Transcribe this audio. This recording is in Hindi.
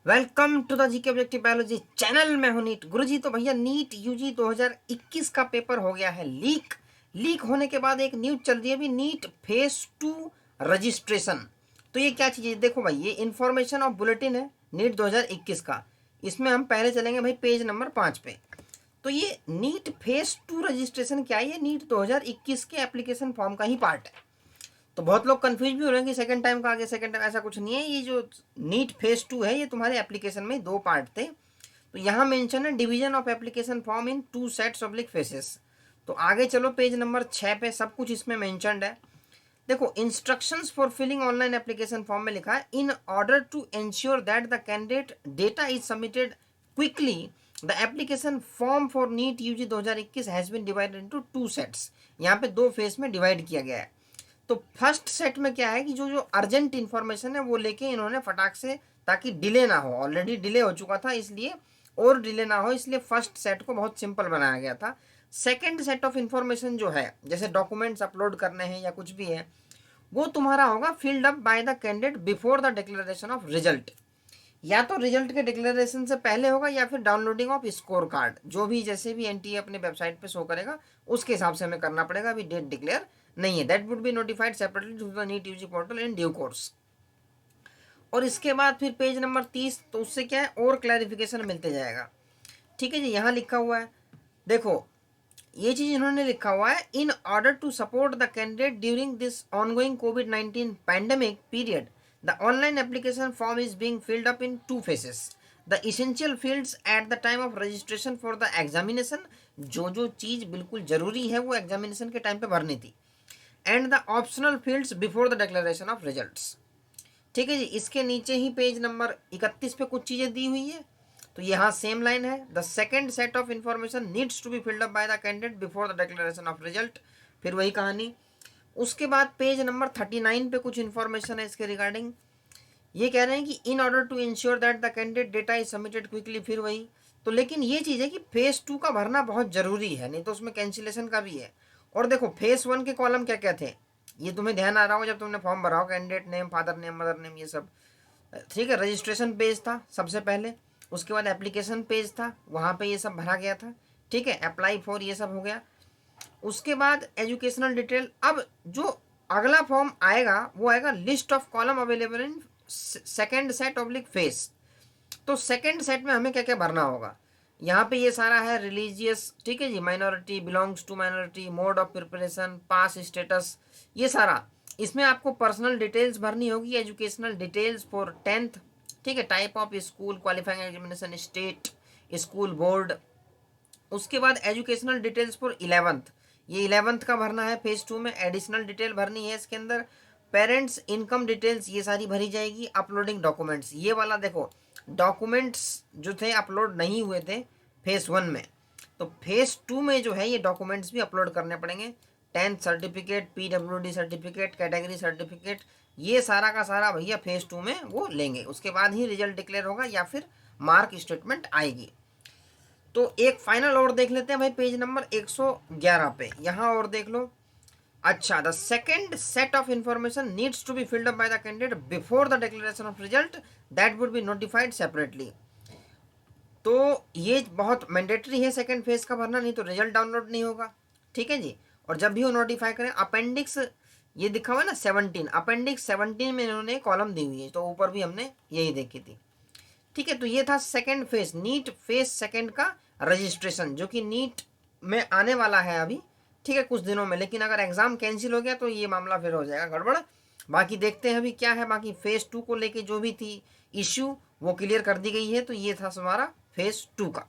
Welcome to the GK objective biology channel. में हूं नीट गुरुजी। तो भैया नीट यूजी 2021 का पेपर हो गया है लीक। लीक होने के बाद एक न्यूज चल रही है अभी, नीट फेज 2 रजिस्ट्रेशन। तो ये क्या चीज़ है? देखो भाई, ये इन्फॉर्मेशन ऑफ बुलेटिन है नीट 2021 का। इसमें हम पहले चलेंगे भाई पेज नंबर 5 पे। तो ये नीट फेज 2 रजिस्ट्रेशन क्या है? ये नीट 2021 के एप्लीकेशन फॉर्म का ही पार्ट है। तो बहुत लोग कंफ्यूज भी हो रहे हैं कि सेकंड टाइम का आगे सेकंड टाइम, ऐसा कुछ नहीं है। ये जो नीट फेज 2 है ये तुम्हारे एप्लीकेशन में दो पार्ट थे। तो यहाँ मेंशन है division of application form in 2 sets oblique faces. तो आगे चलो पेज नंबर 6 पे, सब कुछ इसमें मेंशनड है। देखो, instructions for filling online application form में लिखा है, in order to ensure that the candidate data is submitted quickly the application form for NEET UG 2021 has been divided into 2 sets. यहाँ पे दो फेज में डिवाइड किया गया है। तो फर्स्ट सेट में क्या है कि जो जो अर्जेंट इन्फॉर्मेशन है वो लेके इन्होंने फटाक से, ताकि डिले ना हो, ऑलरेडी डिले हो चुका था इसलिए, और डिले ना हो इसलिए फर्स्ट सेट को बहुत सिंपल बनाया गया था। सेकेंड सेट ऑफ इन्फॉर्मेशन जो है, जैसे डॉक्यूमेंट्स अपलोड करने हैं या कुछ भी है, वो तुम्हारा होगा field up by the candidate before the declaration of result. या तो रिजल्ट के डिक्लेरेशन से पहले होगा या फिर डाउनलोडिंग ऑफ स्कोर कार्ड, जो भी जैसे भी एनटीए अपने वेबसाइट पे शो करेगा उसके हिसाब से हमें करना पड़ेगा। अभी डेट डिक्लेयर नहीं है। That would be notified separately to the NEET UG portal in due course. और इसके बाद फिर पेज नंबर 30, तो उससे क्या है और क्लैरिफिकेशन मिलते जाएगा। ठीक है जी, यहाँ लिखा हुआ है, देखो ये चीज इन्होंने लिखा हुआ है, in order to support the candidate during this ongoing कोविड-19 pandemic period the online application form is being filled up in 2 phases। The essential fields at the time of registration for the examination, जो जो चीज बिल्कुल जरूरी है वो एग्जामिनेशन के टाइम पे भरनी थी, and the optional fields before the declaration of results. ठीक है जी, इसके नीचे ही पेज नंबर 31 पे कुछ चीजें दी हुई है। तो यहाँ सेम लाइन है, the second set of information needs to be filled up by the candidate before the declaration of result. फिर वही कहानी। उसके बाद पेज नंबर 39 पे कुछ इन्फॉर्मेशन है इसके रिगार्डिंग। ये कह रहे हैं कि in order to ensure that the candidate data is submitted quickly. फिर वही। तो लेकिन ये चीज़ है कि फेज 2 का भरना बहुत जरूरी है, नहीं तो उसमें कैंसिलेशन का भी है। और देखो फेज 1 के कॉलम क्या क्या थे, ये तुम्हें ध्यान आ रहा हो जब तुमने फॉर्म भरा हो, candidate name, father name, mother name, ये सब। ठीक है, रजिस्ट्रेशन पेज था सबसे पहले, उसके बाद एप्लीकेशन पेज था, वहाँ पे ये सब भरा गया था। ठीक है, अप्लाई फॉर ये सब हो गया। उसके बाद एजुकेशनल डिटेल। अब जो अगला फॉर्म आएगा वो आएगा list of column available in second set oblique face. तो सेकेंड सेट में हमें क्या क्या भरना होगा, यहाँ पे ये सारा है। रिलीजियस, ठीक है जी, minority, belongs to minority, mode of preparation, pass status, ये सारा। इसमें आपको पर्सनल डिटेल्स भरनी होगी, एजुकेशनल डिटेल्स फॉर 10th। ठीक है, type of school, qualifying examination state, school board. उसके बाद एजुकेशनल डिटेल्स फॉर 11th, ये 11th का भरना है फेज 2 में। एडिशनल डिटेल भरनी है इसके अंदर। पेरेंट्स इनकम डिटेल्स ये सारी भरी जाएगी। अपलोडिंग डॉक्यूमेंट्स, ये वाला देखो, डॉक्यूमेंट्स जो थे अपलोड नहीं हुए थे फेज 1 में, तो फेज 2 में जो है ये डॉक्यूमेंट्स भी अपलोड करने पड़ेंगे। 10th certificate, PWD certificate, category certificate, ये सारा का सारा भैया फेज 2 में वो लेंगे। उसके बाद ही रिजल्ट डिक्लेयर होगा या फिर मार्क स्टेटमेंट आएगी। तो एक फाइनल और देख लेते हैं भाई पेज नंबर 111 पे, यहाँ और देख लो। अच्छा, the second set of information needs to be filled up by the candidate before the declaration of result, that would be notified separately. तो ये बहुत मैंडेटरी है सेकेंड फेज का भरना, नहीं तो रिजल्ट डाउनलोड नहीं होगा। ठीक है जी। और जब भी वो नोटिफाई करें, अपेंडिक्स ये दिखा हुआ है ना 17, अपेंडिक्स 17 में इन्होंने कॉलम दी हुई है, तो ऊपर भी हमने यही देखी थी। ठीक है, तो ये था second phase, NEET phase second का रजिस्ट्रेशन, जो कि नीट में आने वाला है अभी। ठीक है, कुछ दिनों में। लेकिन अगर एग्जाम कैंसिल हो गया तो ये मामला फिर हो जाएगा गड़बड़। बाकी देखते हैं अभी क्या है। बाकी फेज 2 को लेके जो भी थी इश्यू वो क्लियर कर दी गई है। तो ये था हमारा फेज 2 का।